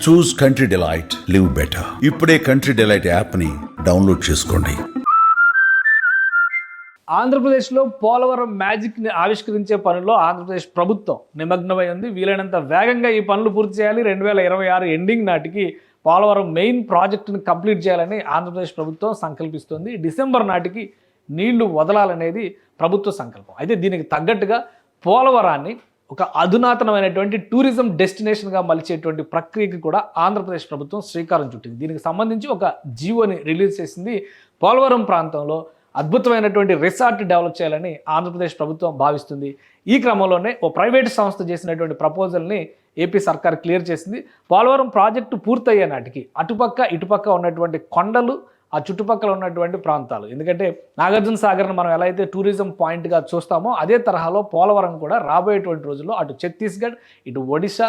చూస్ country delight, live better. ఇప్పుడే country delight యాప్ని download చేసుకోండి. ఆంధ్రప్రదేశ్లో పోలవరం మ్యాజిక్ని ఆవిష్కరించే పనుల్లో ఆంధ్రప్రదేశ్ ప్రభుత్వం నిమగ్నమై ఉంది. వీలైనంత వేగంగా ఈ పనులు పూర్తి చేయాలి. 2026 ఎండింగ్ నాటికి పోలవరం మెయిన్ ప్రాజెక్టును కంప్లీట్ చేయాలని ఆంధ్రప్రదేశ్ ప్రభుత్వం సంకల్పిస్తుంది. డిసెంబర్ నాటికి నీళ్లు వదలాలనేది ప్రభుత్వ సంకల్పం. అయితే దీనికి తగ్గట్టుగా పోలవరాన్ని ఒక అధునాతనమైనటువంటి టూరిజం డెస్టినేషన్గా మలిచేటువంటి ప్రక్రియకి కూడా ఆంధ్రప్రదేశ్ ప్రభుత్వం శ్రీకారం చుట్టింది. దీనికి సంబంధించి ఒక జీవోని రిలీజ్ చేసింది. పోలవరం ప్రాంతంలో అద్భుతమైనటువంటి రిసార్ట్ డెవలప్ చేయాలని ఆంధ్రప్రదేశ్ ప్రభుత్వం భావిస్తుంది. ఈ క్రమంలోనే ఓ ప్రైవేట్ సంస్థ చేసినటువంటి ప్రపోజల్ని ఏపీ సర్కార్ క్లియర్ చేసింది. పోలవరం ప్రాజెక్టు పూర్తయ్యే నాటికి అటుపక్క ఇటుపక్క ఉన్నటువంటి కొండలు, ఆ చుట్టుపక్కల ఉన్నటువంటి ప్రాంతాలు, ఎందుకంటే నాగార్జున సాగర్ను మనం ఎలా అయితే టూరిజం పాయింట్గా చూస్తామో అదే తరహాలో పోలవరం కూడా రాబోయేటువంటి రోజుల్లో అటు ఛత్తీస్గఢ్, ఇటు ఒడిశా,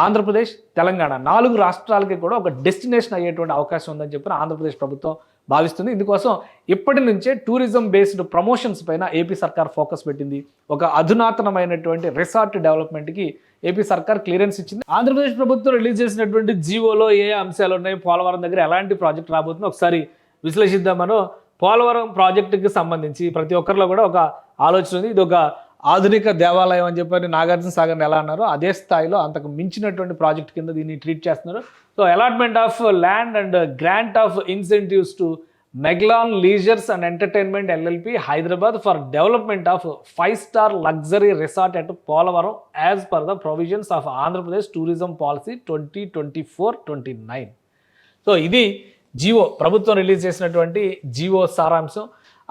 ఆంధ్రప్రదేశ్, తెలంగాణ 4 రాష్ట్రాలకి కూడా ఒక డెస్టినేషన్ అయ్యేటువంటి అవకాశం ఉందని చెప్పి ఆంధ్రప్రదేశ్ ప్రభుత్వం భావిస్తుంది. ఇందుకోసం ఇప్పటి నుంచే టూరిజం బేస్డ్ ప్రమోషన్స్ పైన ఏపీ సర్కార్ ఫోకస్ పెట్టింది. ఒక అధునాతనమైనటువంటి రిసార్ట్ డెవలప్మెంట్కి ఏపీ సర్కార్ క్లియరెన్స్ ఇచ్చింది. ఆంధ్రప్రదేశ్ ప్రభుత్వం రిలీజ్ చేసినటువంటి జీవోలో ఏ అంశాలు ఉన్నాయి, పోలవరం దగ్గర ఎలాంటి ప్రాజెక్ట్ రాబోతుందో ఒకసారి విశ్లేషిద్దామనో. పోలవరం ప్రాజెక్టుకి సంబంధించి ప్రతి ఒక్కరిలో కూడా ఒక ఆలోచన ఉంది. ఇది ఒక ఆధునిక దేవాలయం అని చెప్పని నాగార్జున సాగర్ని ఎలా అన్నారో అదే స్థాయిలో అంతకు మించినటువంటి ప్రాజెక్ట్ కింద దీన్ని ట్రీట్ చేస్తున్నారు. So allotment of land and grant of incentives to Meglan leisures and entertainment LLP Hyderabad for development of five star luxury resort at Polavaram as per the provisions of Andhra Pradesh tourism policy 2024-29. So ఇది GO, ప్రభుత్వం release చేసినటువంటి GO సారాంశం.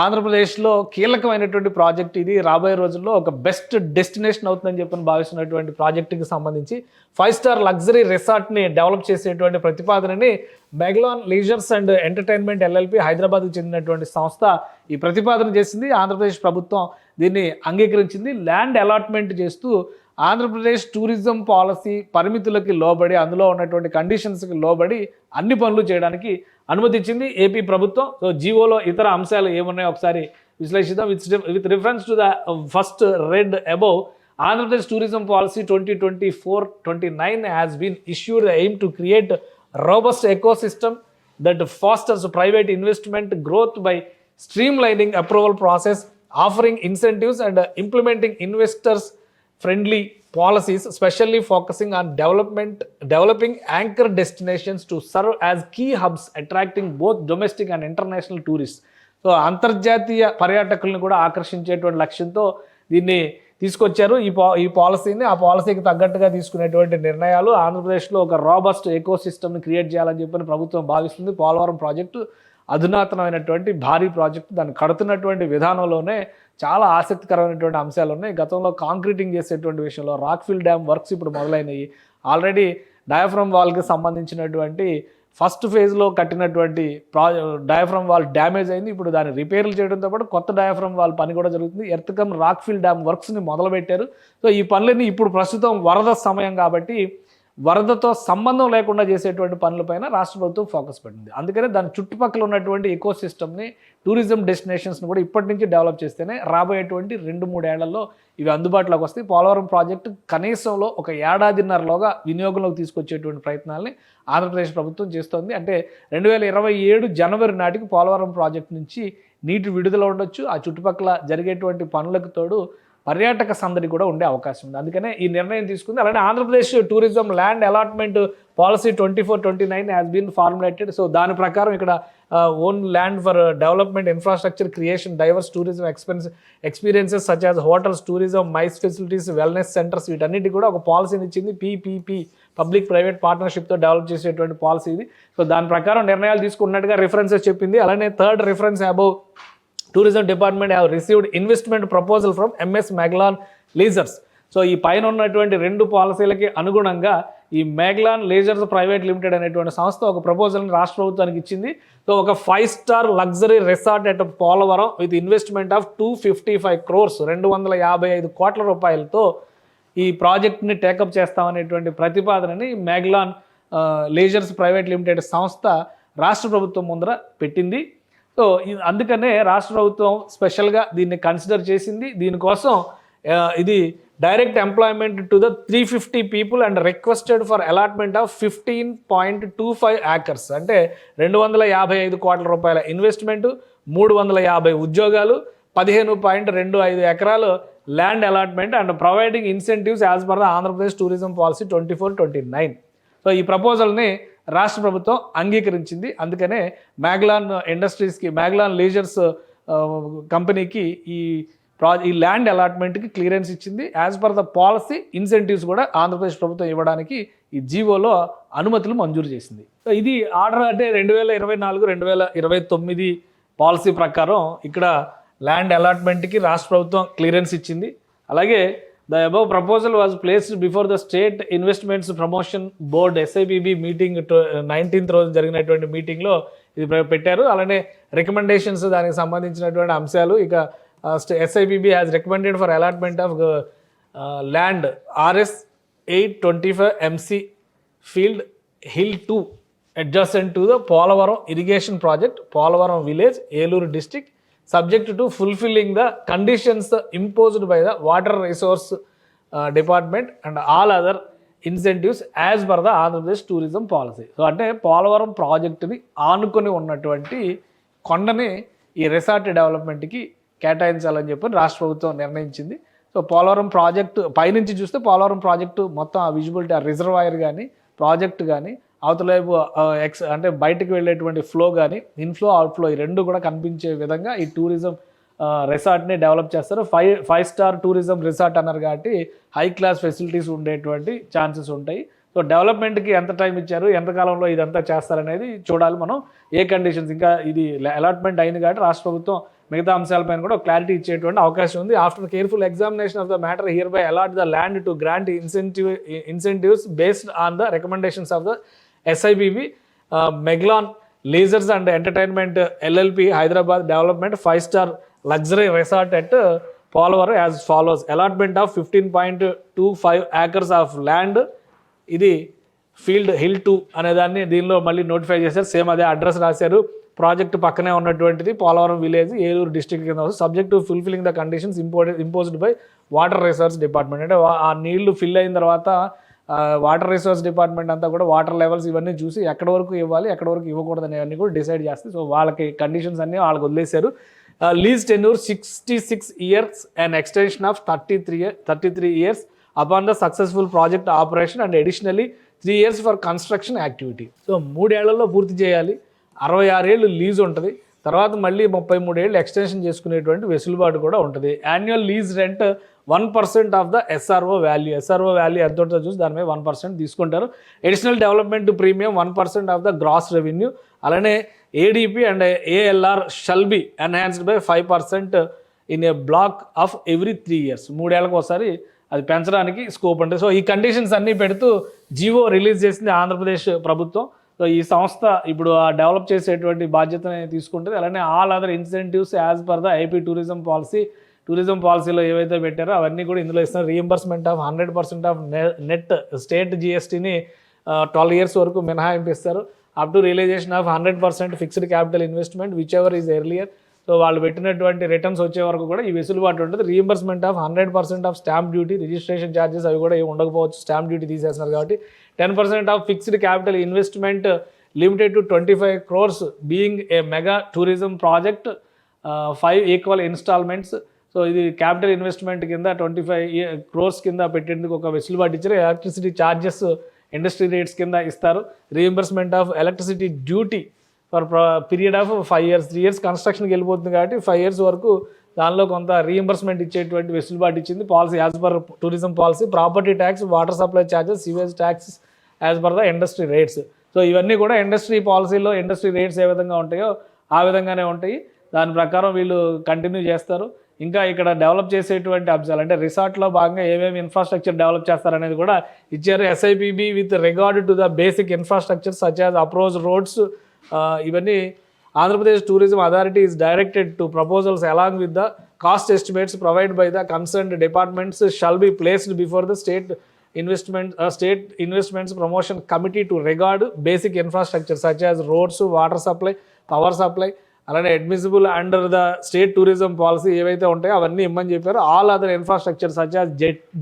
ఆంధ్రప్రదేశ్లో కీలకమైనటువంటి project ఇది. రాబోయే రోజుల్లో ఒక బెస్ట్ డెస్టినేషన్ అవుతుందని చెప్పని భావిస్తున్నటువంటి ప్రాజెక్టుకి సంబంధించి 5-స్టార్ లగ్జరీ రిసార్ట్ని డెవలప్ చేసేటువంటి ప్రతిపాదనని Meglan leisures and entertainment LLP హైదరాబాద్కు చెందినటువంటి సంస్థ ఈ ప్రతిపాదన చేసింది. ఆంధ్రప్రదేశ్ ప్రభుత్వం దీన్ని అంగీకరించింది. ల్యాండ్ అలాట్మెంట్ చేస్తూ ఆంధ్రప్రదేశ్ టూరిజం పాలసీ పరిమితులకి లోబడి, అందులో ఉన్నటువంటి కండిషన్స్కి లోబడి అన్ని పనులు చేయడానికి అనుమతి ఇచ్చింది ఏపీ ప్రభుత్వం. సో జీవోలో ఇతర అంశాలు ఏమున్నాయో ఒకసారి విశ్లేషిద్దాం. With reference to the first read above, Andhra Pradesh tourism policy 2024-29 has been issued aim to create robust ecosystem that fosters private investment growth by streamlining approval process, offering incentives and implementing investors friendly policies, especially focusing on developing anchor destinations to serve as key hubs attracting both domestic and international tourists. So అంతర్జాతీయ పర్యాటకులను కూడా ఆకర్షించేటువంటి లక్ష్యంతో దీన్ని తీసుకొచ్చారు. ఈ పాలసీని ఆ పాలసీకి తగ్గట్టుగా తీసుకునేటువంటి నిర్ణయాలు. ఆంధ్రప్రదేశ్లో ఒక రాబస్ట్ ఎకోసిస్టమ్ని క్రియేట్ చేయాలని చెప్పని ప్రభుత్వం భావిస్తుంది. పోలవరం ప్రాజెక్టు అధునాతనమైనటువంటి భారీ ప్రాజెక్టు. దాన్ని కడుతున్నటువంటి విధానంలోనే చాలా ఆసక్తికరమైనటువంటి అంశాలు ఉన్నాయి. గతంలో కాంక్రీటింగ్ చేసేటువంటి విషయంలో రాక్ఫిల్ డ్యామ్ వర్క్స్ ఇప్పుడు మొదలైనవి. ఆల్రెడీ డయాఫ్రమ్ వాల్కి సంబంధించినటువంటి ఫస్ట్ ఫేజ్లో కట్టినటువంటి డయాఫ్రమ్ వాల్ డ్యామేజ్ అయింది. ఇప్పుడు దాన్ని రిపేర్లు చేయడంతో పాటు కొత్త డయాఫ్రమ్ వాల్ పని కూడా జరుగుతుంది. ఎర్త్కమ్ రాక్ఫిల్ డ్యామ్ వర్క్స్ని మొదలుపెట్టారు. సో ఈ పనులన్నీ ఇప్పుడు ప్రస్తుతం వరద సమయం కాబట్టి వరదతో సంబంధం లేకుండా చేసేటువంటి పనులపైన రాష్ట్ర ప్రభుత్వం ఫోకస్ పెట్టింది. అందుకనే దాని చుట్టుపక్కల ఉన్నటువంటి ఎకోసిస్టమ్ని, టూరిజం డెస్టినేషన్స్ని కూడా ఇప్పటి నుంచి డెవలప్ చేస్తేనే రాబోయేటువంటి 2-3 ఏళ్లలో ఇవి అందుబాటులోకి వస్తాయి. పోలవరం ప్రాజెక్టు కనీసంలో ఒక 1.5 ఏళ్లలోగా వినియోగంలోకి తీసుకొచ్చేటువంటి ప్రయత్నాలని ఆంధ్రప్రదేశ్ ప్రభుత్వం చేస్తోంది. అంటే 2027 జనవరి నాటికి పోలవరం ప్రాజెక్టు నుంచి నీటి విడుదల ఉండొచ్చు. ఆ చుట్టుపక్కల జరిగేటువంటి పనులకు తోడు పర్యాటక సందడి కూడా ఉండే అవకాశం ఉంది. అందుకనే ఈ నిర్ణయం తీసుకుంది. అలానే Andhra Pradesh tourism land allotment policy 2024-29 has been formulated. So దాని ప్రకారం ఇక్కడ own land for development, infrastructure creation, diverse tourism experiences such as hotels, tourism, MICE facilities, wellness centres, వీటన్నిటి కూడా ఒక పాలసీని ఇచ్చింది. PPP, పబ్లిక్ ప్రైవేట్ పార్ట్నర్షిప్తో డెవలప్ చేసేటువంటి పాలసీ ఇది. సో దాని ప్రకారం నిర్ణయాలు తీసుకున్నట్టుగా రిఫరెన్సెస్ చెప్పింది. అలానే third reference above, tourism department have received investment proposal from MS Meglan leisures. So ఈ పైన ఉన్నటువంటి 2 పాలసీలకి అనుగుణంగా ఈ మెగ్లాన్ లీజర్స్ ప్రైవేట్ లిమిటెడ్ అనేటువంటి సంస్థ ఒక ప్రపోజల్ని రాష్ట్ర ప్రభుత్వానికి ఇచ్చింది. సో ఒక five star luxury resort at Polavaram with investment of 255 crores, 255 కోట్ల రూపాయలతో ఈ ప్రాజెక్ట్ని టేకప్ చేస్తామనేటువంటి ప్రతిపాదనని మెగ్లాన్ లీజర్స్ ప్రైవేట్ లిమిటెడ్ సంస్థ రాష్ట్ర ప్రభుత్వం ముందర పెట్టింది. సో అందుకనే రాష్ట్ర ప్రభుత్వం స్పెషల్గా దీన్ని కన్సిడర్ చేసింది. దీనికోసం ఇది direct employment to the 350 people and requested for allotment of 15.25 acres. అంటే 255 కోట్ల రూపాయల ఇన్వెస్ట్మెంట్, 350 ఉద్యోగాలు, 15.25 ఎకరాలు land allotment and providing incentives as per the Andhra Pradesh tourism policy 24-29. So ఈ ప్రపోజల్ని రాష్ట్ర ప్రభుత్వం అంగీకరించింది. అందుకనే మ్యాగ్లాన్ ఇండస్ట్రీస్కి, మ్యాగ్లాన్ లీజర్స్ కంపెనీకి ఈ ల్యాండ్ అలాట్మెంట్కి క్లియరెన్స్ ఇచ్చింది. As per the policy incentives కూడా ఆంధ్రప్రదేశ్ ప్రభుత్వం ఇవ్వడానికి ఈ జీవోలో అనుమతులు మంజూరు చేసింది. సో ఇది ఆర్డర్ అంటే 2024-2029 పాలసీ ప్రకారం ఇక్కడ ల్యాండ్ అలాట్మెంట్కి రాష్ట్ర ప్రభుత్వం క్లియరెన్స్ ఇచ్చింది. అలాగే the above proposal was placed before the state investments promotion board SIPB meeting 19th రోజు జరిగినటువంటి మీటింగ్లో ఇది పెట్టారు. అలానే రికమెండేషన్స్, దానికి సంబంధించినటువంటి అంశాలు, ఇక SIPB has recommended for allotment of land RS 825 MC field Hill 2 adjacent to the Polavaram irrigation project, Polavaram village, Eluru district, subject to fulfilling the conditions imposed by the water resource department and all other incentives as per the Andhra Pradesh tourism policy. So అంటే పోలవరం ప్రాజెక్టుని ఆనుకొని ఉన్నటువంటి కొండని ఈ resort డెవలప్మెంట్కి కేటాయించాలని చెప్పి రాష్ట్ర ప్రభుత్వం నిర్ణయించింది. సో పోలవరం ప్రాజెక్టు పైనుంచి చూస్తే పోలవరం ప్రాజెక్టు మొత్తం ఆ విజిబిలిటీ, ఆ రిజర్వాయర్ కానీ ప్రాజెక్టు కానీ అవతలైపు అంటే బయటకు వెళ్ళేటువంటి ఫ్లో కానీ, ఇన్ఫ్లో అవుట్ఫ్లో ఈ రెండు కూడా కనిపించే విధంగా ఈ టూరిజం రిసార్ట్ని డెవలప్ చేస్తారు. ఫైవ్ స్టార్ టూరిజం రిసార్ట్ అన్నారు కాబట్టి హై క్లాస్ ఫెసిలిటీస్ ఉండేటువంటి ఛాన్సెస్ ఉంటాయి. సో డెవలప్మెంట్కి ఎంత టైం ఇచ్చారు, ఎంతకాలంలో ఇదంతా చేస్తారనేది చూడాలి మనం. ఏ కండిషన్స్, ఇంకా ఇది అలాట్మెంట్ అయింది కాబట్టి రాష్ట్ర ప్రభుత్వం మిగతా అంశాలపైన కూడా క్లారిటీ ఇచ్చేటువంటి అవకాశం ఉంది. After careful examination of the matter here by allot the land to grant incentives based on the recommendations of the SIPB, Meglan leisures and entertainment LLP Hyderabad development 5-star luxury resort at Polavaram as follows. Allotment of 15.25 acres of land. ఇది field Hill 2 అనే దాన్ని దీనిలో మళ్ళీ notify చేశారు. Same అదే address రాశారు. Project పక్కనే ఉన్నటువంటిది పోలవరం విలేజ్, ఏలూరు డిస్ట్రిక్ట్ కింద వస్తుంది. Subject to fulfilling the conditions imposed by water resource department. అంటే ఆ నీళ్లు ఫిల్ అయిన తర్వాత వాటర్ రిసోర్స్ డిపార్ట్మెంట్ అంతా కూడా వాటర్ లెవెల్స్ ఇవన్నీ చూసి ఎక్కడి వరకు ఇవ్వాలి, ఎక్కడి వరకు ఇవ్వకూడదు అనేవన్నీ కూడా డిసైడ్ చేస్తే, సో వాళ్ళకి కండిషన్స్ అన్నీ వాళ్ళకి వదిలేశారు. Lease tenure 66 years and extension of 33 years upon the successful project operation and additionally 3 years for construction activity. So 3 ఏళ్లలో పూర్తి చేయాలి. 66 ఏళ్ళు లీజ్ ఉంటుంది. తర్వాత మళ్ళీ 33 ఏళ్ళు ఎక్స్టెన్షన్ చేసుకునేటువంటి వెసులుబాటు కూడా ఉంటుంది. Annual lease rent 1% of the SRO value. SRO value ఎంత ఉంటుందో చూసి దాని మీద 1% తీసుకుంటారు. Additional development premium 1% of the gross revenue. అలానే ADP and ALR shall be enhanced by 5% in a block of every 3 years. 3 ఏళ్ళకి ఒకసారి అది పెంచడానికి స్కోప్ ఉంటుంది. సో ఈ కండిషన్స్ అన్నీ పెడుతూ జీవో రిలీజ్ చేసింది ఆంధ్రప్రదేశ్ ప్రభుత్వం. సో ఈ సంస్థ ఇప్పుడు ఆ డెవలప్ చేసేటువంటి బాధ్యతని తీసుకుంటుంది. అలానే all other incentives as per the IP tourism పాలసీలో ఏవైతే పెట్టారో అవన్నీ కూడా ఇందులో ఇస్తున్నారు. Reimbursement of 100% of net state GSTని 12 years వరకు మినహాయింపిస్తారు. Up to realisation of 100% fixed capital investment whichever is earlier. So వాళ్ళు పెట్టినటువంటి రిటర్న్స్ వచ్చే వరకు కూడా ఈ వెసులుబాటు ఉంటుంది. Reimbursement of 100% of stamp duty, registration charges అవి కూడా ఏమి ఉండకపోవచ్చు, స్టాంప్ డ్యూటీ తీసేస్తున్నారు కాబట్టి. 10% of fixed capital investment limited to 25 crores being a mega tourism project, 5 equal instalments. So ఇది క్యాపిటల్ ఇన్వెస్ట్మెంట్ కింద 25 crores కింద పెట్టేందుకు ఒక వెసులుబాటు ఇచ్చారు. ఎలక్ట్రిసిటీ ఛార్జెస్ ఇండస్ట్రీ రేట్స్ కింద ఇస్తారు. Reimbursement of electricity duty for period of 5 years. 3 years కన్స్ట్రక్షన్కి వెళ్ళిపోతుంది కాబట్టి 5 years వరకు దానిలో కొంత రీఎంబర్స్మెంట్ ఇచ్చేటువంటి వెసులుబాటు ఇచ్చింది policy as per tourism policy. Property tax, water supply charges, sewage tax as per the industry rates. So ఇవన్నీ కూడా ఇండస్ట్రీ పాలసీలో ఇండస్ట్రీ రేట్స్ ఏ విధంగా ఉంటాయో ఆ విధంగానే ఉంటాయి. దాని ప్రకారం వీళ్ళు కంటిన్యూ చేస్తారు. ఇంకా ఇక్కడ డెవలప్ చేసేటువంటి అంశాలు అంటే రిసార్ట్లో భాగంగా ఏమేమి ఇన్ఫ్రాస్ట్రక్చర్ డెవలప్ చేస్తారనేది కూడా ఇచ్చారు. SIPB with regard to the basic infrastructure such as approach roads, ఇవన్నీ Andhra Pradesh tourism authority is directed to proposals along with the cost estimates provide by the concerned departments shall be placed before the state investments promotion committee to regard basic infrastructure such as roads, water supply, power supply, అలానే admissible under the state tourism policy ఏవైతే ఉంటాయో అవన్నీ ఇమ్మని చెప్పారు. All other infrastructure such as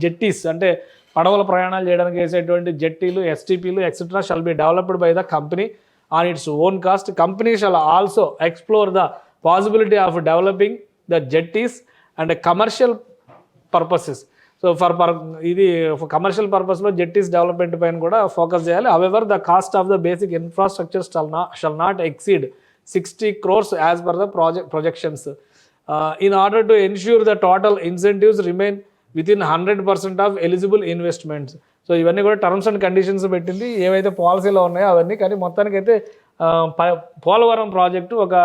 జెట్టీస్ అంటే పడవల ప్రయాణాలు చేయడానికి వేసేటువంటి జెట్టీలు, ఎస్టీపీలు etcetera shall be developed by the company on its own cost. Company shall also explore the possibility of developing the jetties and commercial purposes. So ఇది కమర్షియల్ పర్పస్లో jetties development పైన కూడా ఫోకస్ చేయాలి. However the cost of the basic infrastructure shall not exceed 60 crores as per the projections. In order to ensure the total incentives remain within 100% of eligible investments. So ఇవన్నీ కూడా terms and conditions పెట్టింది, ఏవైతే పాలసీలో ఉన్నాయో అవన్నీ. కానీ మొత్తానికైతే Polavaram project ఒక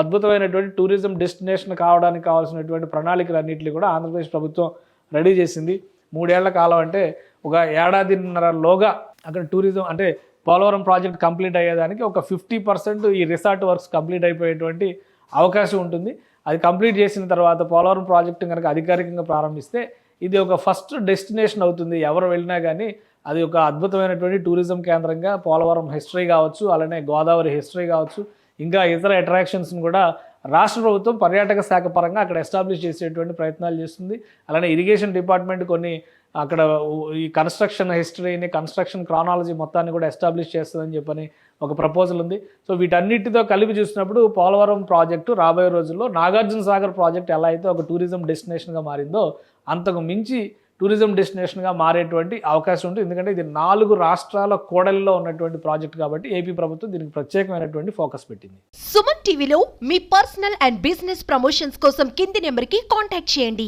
అద్భుతమైనటువంటి టూరిజం డెస్టినేషన్ కావడానికి కావాల్సినటువంటి ప్రణాళికలన్నింటినీ కూడా ఆంధ్రప్రదేశ్ ప్రభుత్వం రెడీ చేసింది. 3 ఏళ్ల కాలం అంటే ఒక ఏడాదిన్నరలోగా అక్కడ టూరిజం అంటే పోలవరం ప్రాజెక్ట్ కంప్లీట్ అయ్యేదానికి ఒక 50% ఈ రిసార్ట్ వర్క్స్ కంప్లీట్ అయిపోయేటువంటి అవకాశం ఉంటుంది. అది కంప్లీట్ చేసిన తర్వాత పోలవరం ప్రాజెక్టు కనుక అధికారికంగా ప్రారంభిస్తే ఇది ఒక ఫస్ట్ డెస్టినేషన్ అవుతుంది. ఎవరు వెళ్ళినా కానీ అది ఒక అద్భుతమైనటువంటి టూరిజం కేంద్రంగా పోలవరం హిస్టరీ కావచ్చు, అలానే గోదావరి హిస్టరీ కావచ్చు, ఇంకా ఇతర అట్రాక్షన్స్ని కూడా రాష్ట్ర ప్రభుత్వం పర్యాటక శాఖ పరంగా అక్కడ ఎస్టాబ్లిష్ చేసేటువంటి ప్రయత్నాలు చేస్తుంది. అలానే ఇరిగేషన్ డిపార్ట్మెంట్ కొన్ని అక్కడ ఈ కన్స్ట్రక్షన్ హిస్టరీని, కన్స్ట్రక్షన్ క్రానాలజీ మొత్తాన్ని కూడా ఎస్టాబ్లిష్ చేస్తుందని చెప్పని ఒక ప్రపోజల్ ఉంది. సో వీటన్నిటితో కలిపి చూసినప్పుడు పోలవరం ప్రాజెక్టు రాబోయే రోజుల్లో నాగార్జున సాగర్ ప్రాజెక్ట్ ఎలా అయితే ఒక టూరిజం డెస్టినేషన్గా మారిందో అంతకు మించి టూరిజం డెస్టినేషన్గా మారేటువంటి అవకాశం ఉంటుంది. ఎందుకంటే ఇది 4 రాష్ట్రాల కోడలిలో ఉన్నటువంటి ప్రాజెక్ట్ కాబట్టి ఏపీ ప్రభుత్వం దీనికి ప్రత్యేకమైనటువంటి ఫోకస్ పెట్టింది. సుమన్ టీవీలో మీ పర్సనల్ అండ్ బిజినెస్ ప్రమోషన్స్ కోసం కింది నెంబర్కి కాంటాక్ట్ చేయండి.